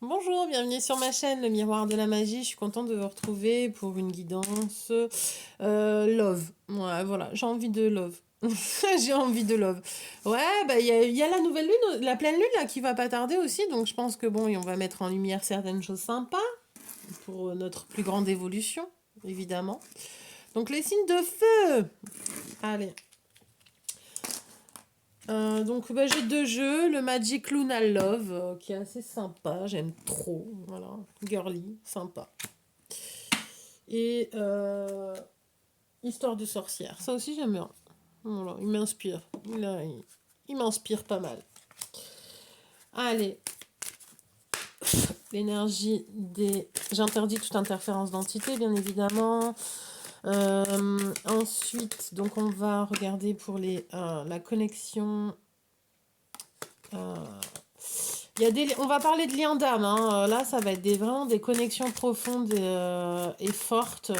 Bonjour, bienvenue sur ma chaîne, le miroir de la magie. Je suis contente de vous retrouver pour une guidance love. Ouais, voilà, j'ai envie de love. J'ai envie de love. Ouais, bah il y a la nouvelle lune, la pleine lune là qui va pas tarder aussi, donc je pense que bon, on va mettre en lumière certaines choses sympas pour notre plus grande évolution, évidemment. Donc les signes de feu. Allez. Donc bah, j'ai deux jeux, le Magic Luna Love qui est assez sympa, j'aime trop, voilà, girly, sympa. Et Histoire de sorcière, ça aussi j'aime bien. Voilà, il m'inspire, il m'inspire pas mal. Allez, l'énergie des... J'interdis toute interférence d'entité, bien évidemment. Ensuite, donc on va regarder pour la connexion... Euh, on va parler de liens d'âme. Hein. Là, ça va être vraiment des connexions profondes et fortes.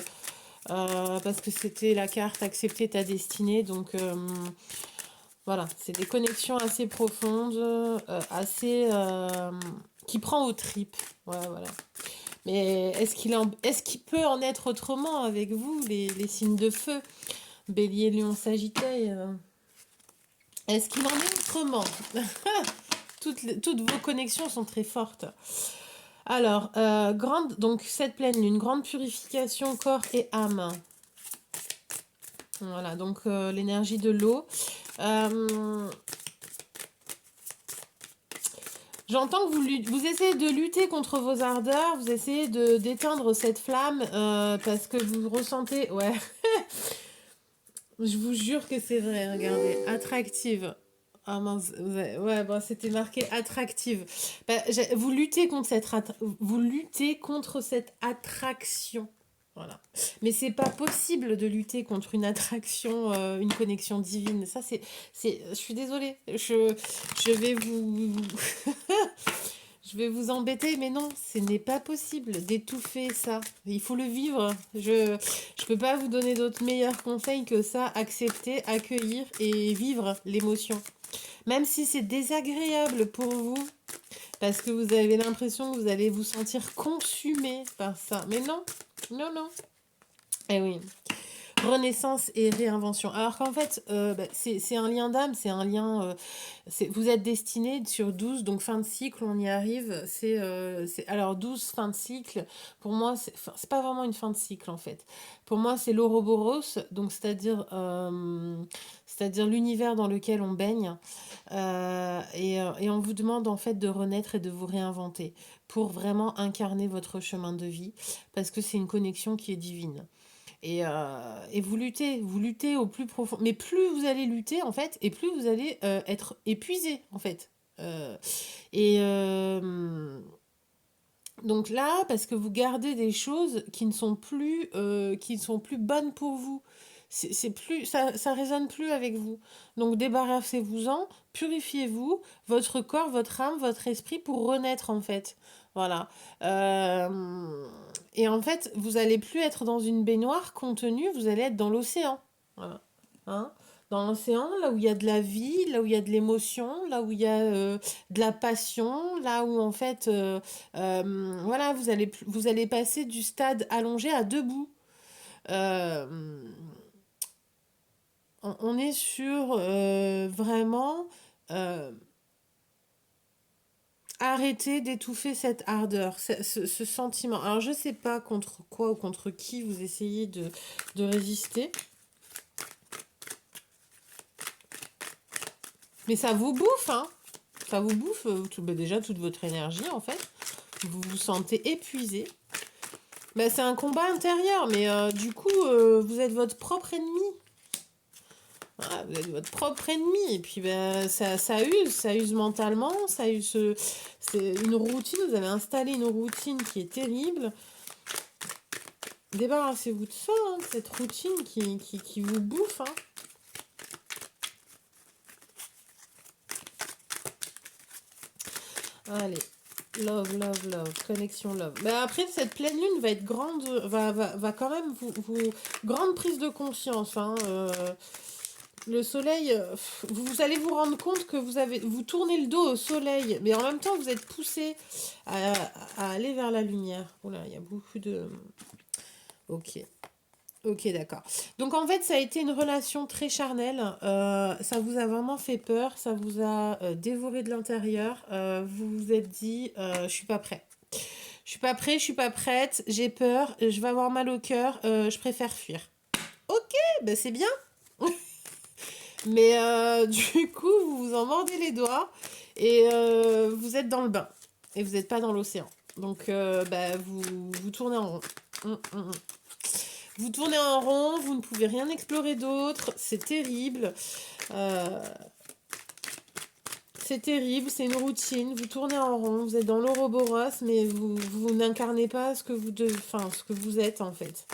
Parce que c'était la carte accepter ta destinée. Donc, voilà, c'est des connexions assez profondes, assez... qui prend aux tripes. Ouais, voilà. Mais est-ce qu'il peut en être autrement avec vous, les signes de feu? Bélier, Lion, Sagittaire. Est-ce qu'il en est autrement? Toutes vos connexions sont très fortes. Alors, donc cette pleine lune, grande purification corps et âme. Voilà, donc l'énergie de l'eau. J'entends que vous essayez de lutter contre vos ardeurs, vous essayez d'éteindre cette flamme parce que vous ressentez... Ouais, je vous jure que c'est vrai, regardez, attractive. Ah mince, ouais, bon, c'était marqué attractive. Bah, vous luttez contre vous luttez contre cette attraction. Voilà. Mais c'est pas possible de lutter contre une attraction, une connexion divine. Ça, je suis désolée. Je vais vous, je vais vous embêter, mais non, ce n'est pas possible d'étouffer ça. Il faut le vivre. Je peux pas vous donner d'autres meilleurs conseils que ça. Accepter, accueillir et vivre l'émotion. Même si c'est désagréable pour vous, parce que vous avez l'impression que vous allez vous sentir consumé par ça. Mais non, non, non. Eh oui. Renaissance et réinvention. Alors qu'en fait, c'est un lien d'âme, c'est un lien... vous êtes destiné sur 12, donc fin de cycle, on y arrive. Alors 12, fin de cycle, pour moi, c'est pas vraiment une fin de cycle en fait. Pour moi, c'est l'Ouroboros, donc c'est-à-dire l'univers dans lequel on baigne. Et on vous demande en fait de renaître et de vous réinventer pour vraiment incarner votre chemin de vie, parce que c'est une connexion qui est divine. Et vous luttez au plus profond. Mais plus vous allez lutter, en fait, et plus vous allez être épuisé, en fait. Euh, et donc là, parce que vous gardez des choses qui ne sont plus bonnes pour vous. C'est plus, ça résonne plus avec vous. Donc débarrassez-vous-en, purifiez-vous, votre corps, votre âme, votre esprit pour renaître en fait. Voilà. Et en fait, vous allez plus être dans une baignoire contenue, vous allez être dans l'océan. Voilà. Hein, dans l'océan, là où il y a de la vie, là où il y a de l'émotion, là où il y a de la passion, là où en fait, voilà, vous allez passer du stade allongé à debout. Euh, on est sur vraiment euh, arrêter d'étouffer cette ardeur, ce sentiment. Alors je sais pas contre quoi ou contre qui vous essayez de résister, mais ça vous bouffe, hein. Ça vous bouffe déjà toute votre énergie en fait. Vous vous sentez épuisé. Bah, c'est un combat intérieur, mais du coup, vous êtes votre propre ennemi. Voilà, vous êtes votre propre ennemi. Et puis, ben, ça use mentalement, c'est une routine. Vous avez installé une routine qui est terrible. Débarrassez-vous de ça, hein, de cette routine qui vous bouffe. Hein. Allez, love, love, love, connexion love. Mais après, cette pleine lune va être grande, va quand même grande prise de conscience. Hein, Le soleil, vous allez vous rendre compte que vous tournez le dos au soleil, mais en même temps, vous êtes poussé à, à aller vers la lumière. Oula, il y a beaucoup de... Ok. Ok, d'accord. Donc en fait, ça a été une relation très charnelle. Ça vous a vraiment fait peur, ça vous a dévoré de l'intérieur. Vous vous êtes dit, je suis pas prêt. Je suis pas prêt, je suis pas prête, j'ai peur, je vais avoir mal au cœur, je préfère fuir. Ok, ben c'est bien. Mais du coup, vous vous en mordez les doigts et vous êtes dans le bain. Et vous n'êtes pas dans l'océan. Donc bah, vous tournez en rond. Hum. Vous tournez en rond, vous ne pouvez rien explorer d'autre. C'est terrible. Euh, c'est terrible, c'est une routine. Vous tournez en rond, vous êtes dans l'Ouroboros, mais vous n'incarnez pas ce que ce que vous êtes en fait.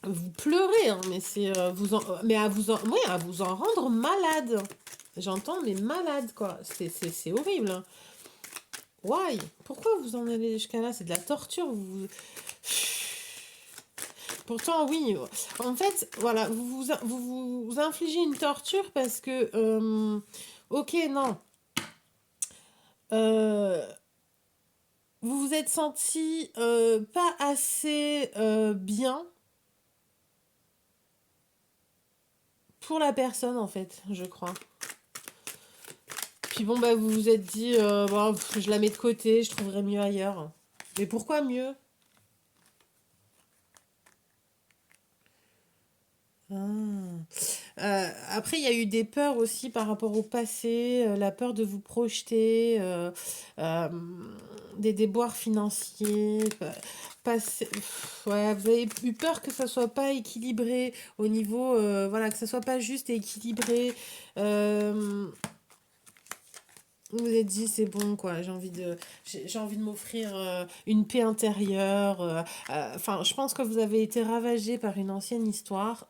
Vous pleurez, hein, mais c'est mais à vous en rendre malade. J'entends, mais malade quoi. C'est horrible. Hein. Why? Pourquoi vous en allez jusqu'à là? C'est de la torture. Pourtant, oui. En fait, voilà, vous infligez une torture parce que, ok, non. Euh, vous vous êtes senti pas assez bien pour la personne, en fait, je crois. Puis bon, bah, vous vous êtes dit, bon, je la mets de côté, je trouverai mieux ailleurs. Mais pourquoi mieux? Ah. Après, il y a eu des peurs aussi par rapport au passé, la peur de vous projeter, euh, des déboires financiers. Ouais, vous avez eu peur que ça soit pas équilibré au niveau, voilà, que ça soit pas juste et équilibré. Euh, vous vous êtes dit, c'est bon, quoi, j'ai envie de m'offrir une paix intérieure. Enfin, je pense que vous avez été ravagé par une ancienne histoire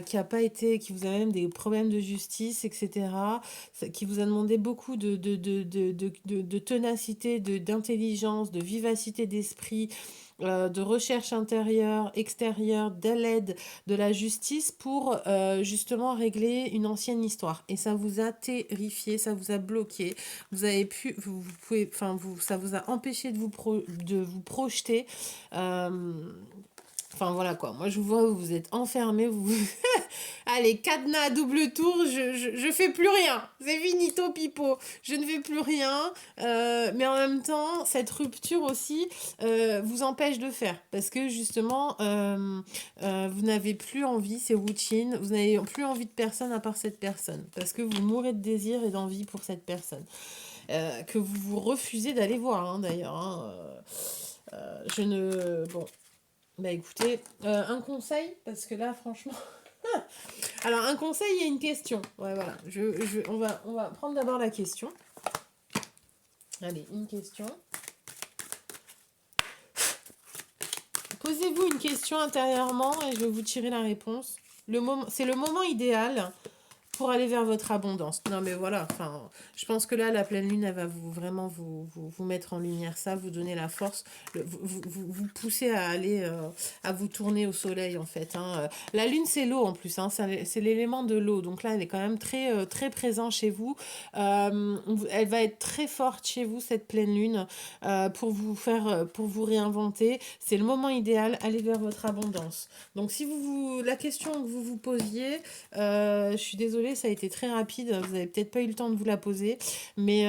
qui a pas été, qui vous a même des problèmes de justice, etc. Qui vous a demandé beaucoup de ténacité, d'intelligence, de vivacité d'esprit. De recherche intérieure, extérieure, de l'aide de la justice pour justement régler une ancienne histoire. Et ça vous a terrifié, ça vous a bloqué. Vous avez pu, vous pouvez, enfin ça vous a empêché de vous projeter. Euh, Enfin voilà quoi, moi je vous vois, vous êtes enfermé, Allez, cadenas à double tour, je fais plus rien. C'est finito pipo. Je ne fais plus rien. Mais en même temps, cette rupture aussi vous empêche de faire. Parce que justement, vous n'avez plus envie, c'est routine, vous n'avez plus envie de personne à part cette personne. Parce que vous mourrez de désir et d'envie pour cette personne. Que vous refusez d'aller voir hein, d'ailleurs. Hein. Je ne... Bon, bah écoutez, un conseil, parce que là franchement... Alors, un conseil et une question. Ouais, voilà. On va prendre d'abord la question. Allez, une question. Posez-vous une question intérieurement et je vais vous tirer la réponse. C'est le moment idéal pour aller vers votre abondance. Non mais voilà, enfin, je pense que là, la pleine lune, elle va vraiment vous mettre en lumière ça, vous donner la force, vous pousser à aller, à vous tourner au soleil en fait. Hein. La lune, c'est l'eau en plus, hein, c'est l'élément de l'eau, donc là, elle est quand même très, très présente chez vous. Elle va être très forte chez vous, cette pleine lune, pour vous réinventer. C'est le moment idéal, aller vers votre abondance. Donc si la question que vous vous posiez, je suis désolée, ça a été très rapide. Vous avez peut-être pas eu le temps de vous la poser. Mais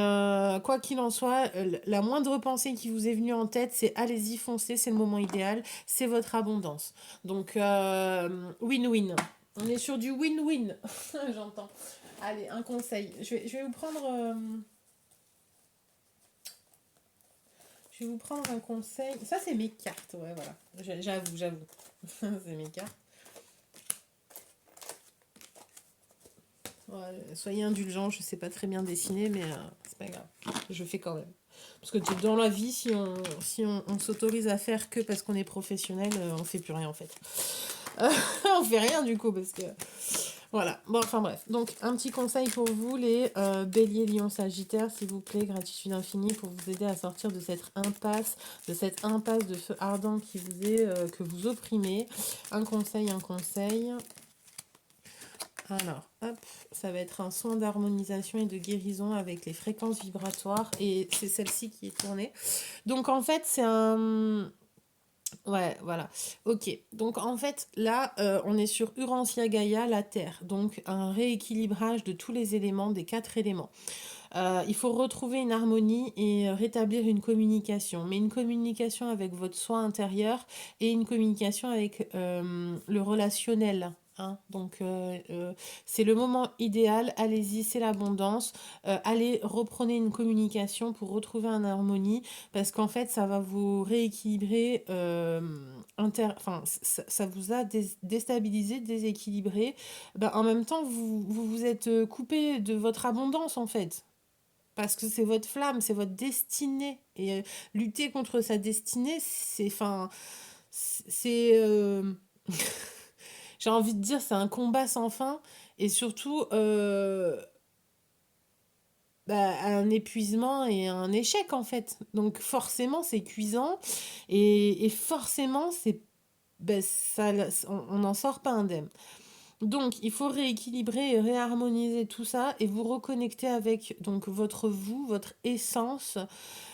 quoi qu'il en soit, la moindre pensée qui vous est venue en tête, c'est allez-y, foncez, c'est le moment idéal, c'est votre abondance. Donc, win-win. On est sur du win-win, j'entends. Allez, un conseil. Je vais vous prendre... je vais vous prendre un conseil. Ça, c'est mes cartes, ouais, voilà. J'avoue. C'est mes cartes. Ouais, soyez indulgents, je sais pas très bien dessiner, mais c'est pas grave. Je fais quand même. Parce que dans la vie, si on s'autorise à faire que parce qu'on est professionnel, on fait plus rien en fait. On fait rien du coup parce que... Voilà, bon enfin bref. Donc un petit conseil pour vous les béliers, lions, sagittaires, s'il vous plaît, gratitude infinie pour vous aider à sortir de cette impasse de feu ardent qui vous est, que vous opprimez. Un conseil. Alors, hop, ça va être un soin d'harmonisation et de guérison avec les fréquences vibratoires. Et c'est celle-ci qui est tournée. Donc, en fait, c'est un... Ouais, voilà. Ok. Donc, en fait, là, on est sur Urantia Gaïa, la Terre. Donc, un rééquilibrage de tous les éléments, des 4 éléments. Il faut retrouver une harmonie et rétablir une communication. Mais une communication avec votre soi intérieur et une communication avec le relationnel. Hein. Donc, c'est le moment idéal. Allez-y, c'est l'abondance. Allez, reprenez une communication pour retrouver une harmonie parce qu'en fait, ça va vous rééquilibrer. Enfin, ça vous a déstabilisé, déséquilibré. Ben, en même temps, vous êtes coupé de votre abondance en fait. Parce que c'est votre flamme, c'est votre destinée. Et lutter contre sa destinée, c'est... Enfin, c'est... j'ai envie de dire, c'est un combat sans fin. Et surtout, bah, un épuisement et un échec, en fait. Donc forcément, c'est cuisant. Et forcément, c'est... Ben, ça, on n'en sort pas indemne. Donc, il faut rééquilibrer et réharmoniser tout ça et vous reconnecter avec donc votre vous, votre essence.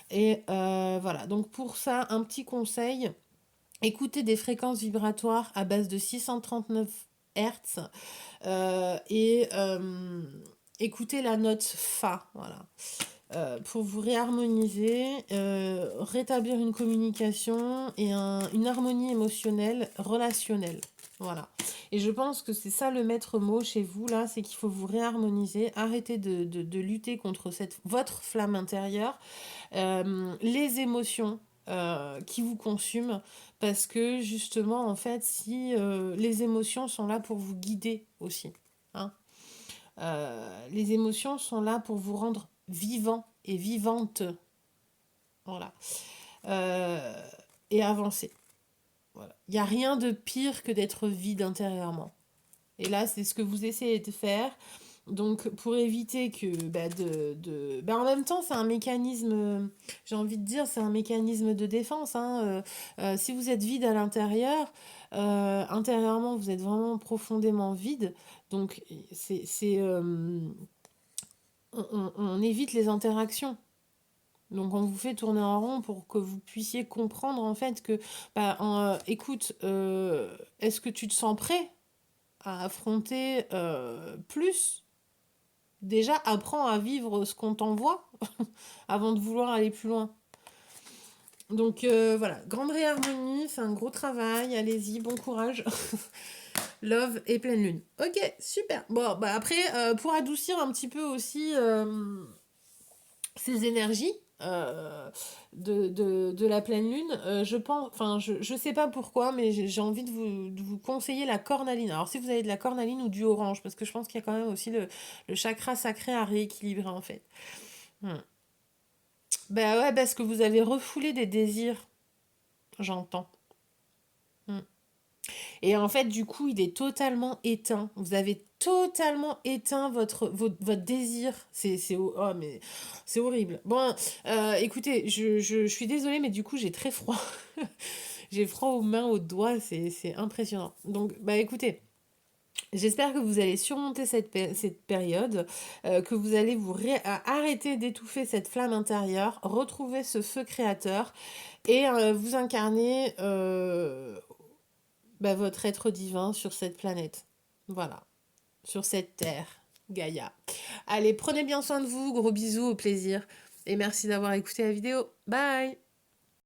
Et voilà, donc pour ça, un petit conseil, écoutez des fréquences vibratoires à base de 639 Hertz et écoutez la note Fa, voilà. Pour vous réharmoniser, rétablir une communication et une harmonie émotionnelle, relationnelle. Voilà. Et je pense que c'est ça le maître mot chez vous, là, c'est qu'il faut vous réharmoniser, arrêter de lutter contre votre flamme intérieure, les émotions qui vous consument, parce que justement, en fait, si les émotions sont là pour vous guider aussi. Hein. Les émotions sont là pour vous rendre vivant et vivante. Voilà. Euh, et avancer. Voilà. Il n'y a rien de pire que d'être vide intérieurement. Et là, c'est ce que vous essayez de faire. Donc, pour éviter que... en même temps, c'est un mécanisme, j'ai envie de dire, c'est un mécanisme de défense. Hein. Si vous êtes vide à l'intérieur, intérieurement, vous êtes vraiment profondément vide. Donc, on évite les interactions. Donc on vous fait tourner en rond pour que vous puissiez comprendre en fait que, écoute, est-ce que tu te sens prêt à affronter plus? Déjà, apprends à vivre ce qu'on t'envoie avant de vouloir aller plus loin. Donc voilà, grande réharmonie, c'est un gros travail, allez-y, bon courage. Love et pleine lune. Ok, super. Bon, bah après, pour adoucir un petit peu aussi ces énergies de la pleine lune, je pense, enfin, je sais pas pourquoi, mais j'ai envie de vous conseiller la cornaline. Alors, si vous avez de la cornaline ou du orange, parce que je pense qu'il y a quand même aussi le chakra sacré à rééquilibrer en fait. Hmm. Bah ouais, parce que vous avez refoulé des désirs, j'entends. Hmm. Et en fait, du coup, il est totalement éteint. Vous avez totalement éteint votre désir. Oh, mais c'est horrible. Bon, écoutez, je suis désolée, mais du coup, j'ai très froid. J'ai froid aux mains, aux doigts, c'est impressionnant. Donc, bah écoutez, j'espère que vous allez surmonter cette période, que vous allez arrêter d'étouffer cette flamme intérieure, retrouver ce feu créateur et vous incarner votre être divin sur cette planète. Voilà, sur cette terre, Gaïa. Allez, prenez bien soin de vous, gros bisous, au plaisir. Et merci d'avoir écouté la vidéo. Bye!